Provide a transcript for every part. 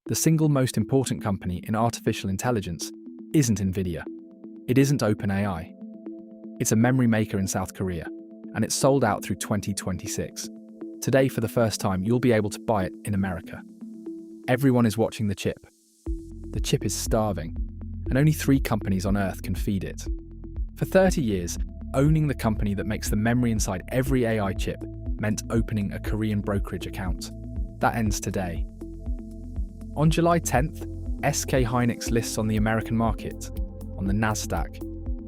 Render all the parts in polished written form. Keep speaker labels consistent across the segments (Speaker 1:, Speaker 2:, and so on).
Speaker 1: The single most important company in artificial intelligence isn't Nvidia. It isn't OpenAI. It's a memory maker in South Korea, and it's sold out through 2026. Today, for the first time, you'll be able to buy it in America. Everyone is watching the chip. The chip is starving, and only 3 companies on Earth can feed it. For 30 years, owning the company that makes the memory inside every AI chip meant opening a Korean brokerage account. That ends today. On July 10th, SK Hynix lists on the American market, on the Nasdaq,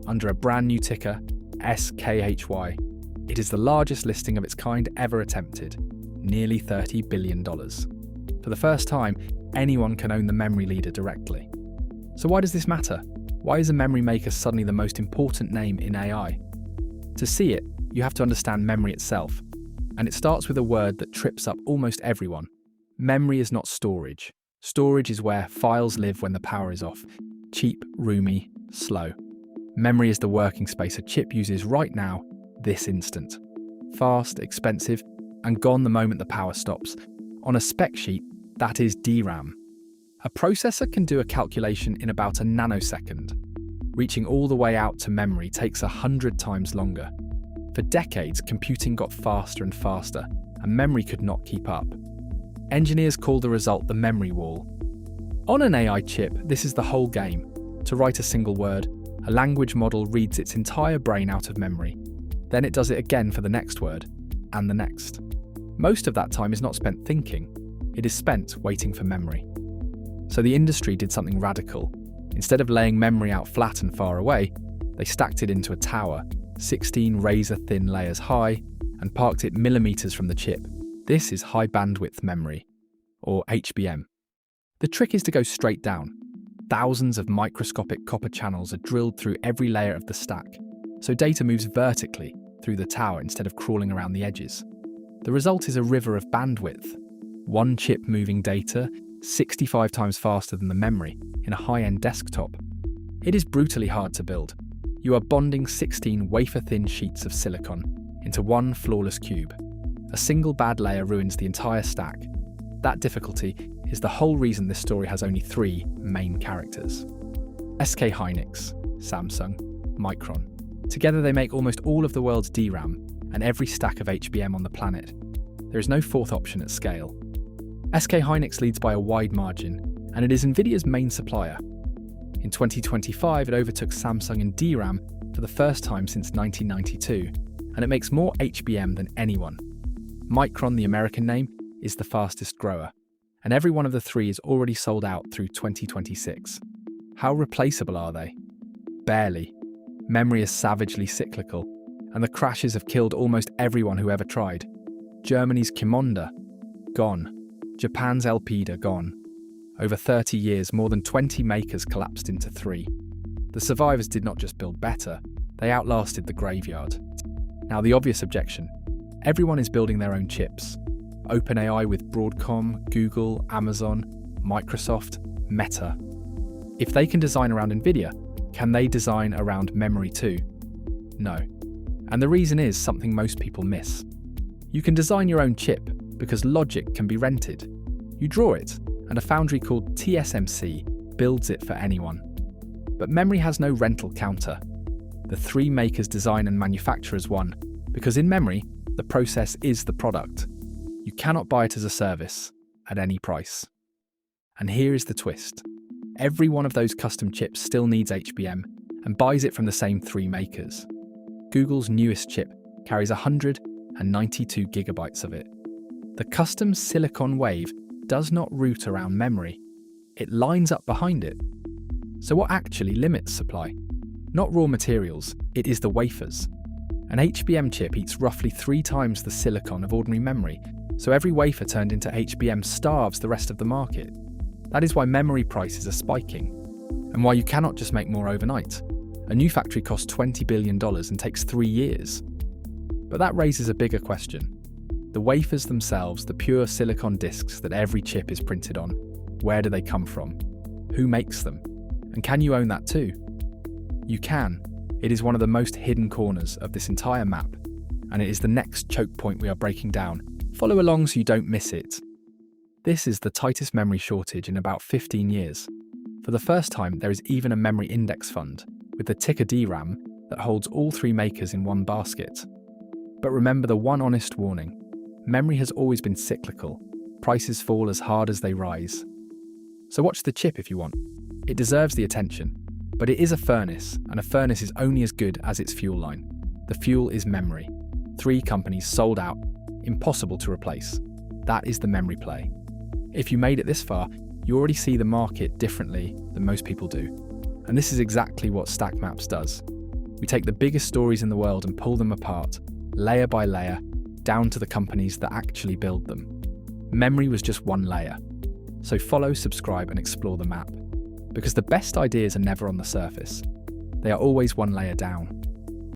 Speaker 1: under a brand new ticker, SKHY. It is the largest listing of its kind ever attempted, nearly $30 billion. For the first time, anyone can own the memory leader directly. So why does this matter? Why is a memory maker suddenly the most important name in AI? To see it, you have to understand memory itself. And it starts with a word that trips up almost everyone. Memory is not storage. Storage is where files live when the power is off. Cheap, roomy, slow. Memory is the working space a chip uses right now, this instant. Fast, expensive, and gone the moment the power stops. On a spec sheet, that is DRAM. A processor can do a calculation in about a nanosecond. Reaching all the way out to memory takes 100 times longer. For decades, computing got faster and faster, and memory could not keep up. Engineers call the result the memory wall. On an AI chip, this is the whole game. To write a single word, a language model reads its entire brain out of memory. Then it does it again for the next word, and the next. Most of that time is not spent thinking. It is spent waiting for memory. So the industry did something radical. Instead of laying memory out flat and far away, they stacked it into a tower, 16 razor-thin layers high, and parked it millimeters from the chip. This is high bandwidth memory, or HBM. The trick is to go straight down. Thousands of microscopic copper channels are drilled through every layer of the stack, so data moves vertically through the tower instead of crawling around the edges. The result is a river of bandwidth. One chip moving data 65 times faster than the memory in a high-end desktop. It is brutally hard to build. You are bonding 16 wafer-thin sheets of silicon into one flawless cube. A single bad layer ruins the entire stack. That difficulty is the whole reason this story has only 3 main characters. SK Hynix, Samsung, Micron. Together they make almost all of the world's DRAM and every stack of HBM on the planet. There is no fourth option at scale. SK Hynix leads by a wide margin, and it is Nvidia's main supplier. In 2025, it overtook Samsung in DRAM for the first time since 1992, and it makes more HBM than anyone. Micron, the American name, is the fastest grower, and every one of the 3 is already sold out through 2026. How replaceable are they? Barely. Memory is savagely cyclical, and the crashes have killed almost everyone who ever tried. Germany's Qimonda, gone. Japan's Elpida, gone. Over 30 years, more than 20 makers collapsed into 3. The survivors did not just build better, they outlasted the graveyard. Now the obvious objection. Everyone is building their own chips. OpenAI with Broadcom, Google, Amazon, Microsoft, Meta. If they can design around Nvidia, can they design around memory too? No. And the reason is something most people miss. You can design your own chip because logic can be rented. You draw it, and a foundry called TSMC builds it for anyone. But memory has no rental counter. The 3 makers design and manufacture as one, because in memory, the process is the product. You cannot buy it as a service, at any price. And here is the twist. Every one of those custom chips still needs HBM, and buys it from the same 3 makers. Google's newest chip carries 192 gigabytes of it. The custom silicon wave does not route around memory. It lines up behind it. So what actually limits supply? Not raw materials, it is the wafers. An HBM chip eats roughly 3 times the silicon of ordinary memory, so every wafer turned into HBM starves the rest of the market. That is why memory prices are spiking, and why you cannot just make more overnight. A new factory costs $20 billion and takes 3 years. But that raises a bigger question. The wafers themselves, the pure silicon disks that every chip is printed on, where do they come from? Who makes them? And can you own that too? You can. It is one of the most hidden corners of this entire map, and it is the next choke point we are breaking down. Follow along so you don't miss it. This is the tightest memory shortage in about 15 years. For the first time, there is even a memory index fund, with the ticker DRAM that holds all three makers in one basket. But remember the one honest warning: memory has always been cyclical. Prices fall as hard as they rise. So watch the chip if you want. It deserves the attention. But it is a furnace, and a furnace is only as good as its fuel line. The fuel is memory. 3 companies sold out, impossible to replace. That is the memory play. If you made it this far, you already see the market differently than most people do. And this is exactly what Stack Maps does. We take the biggest stories in the world and pull them apart, layer by layer, down to the companies that actually build them. Memory was just one layer. So follow, subscribe, and explore the map. Because the best ideas are never on the surface. They are always one layer down.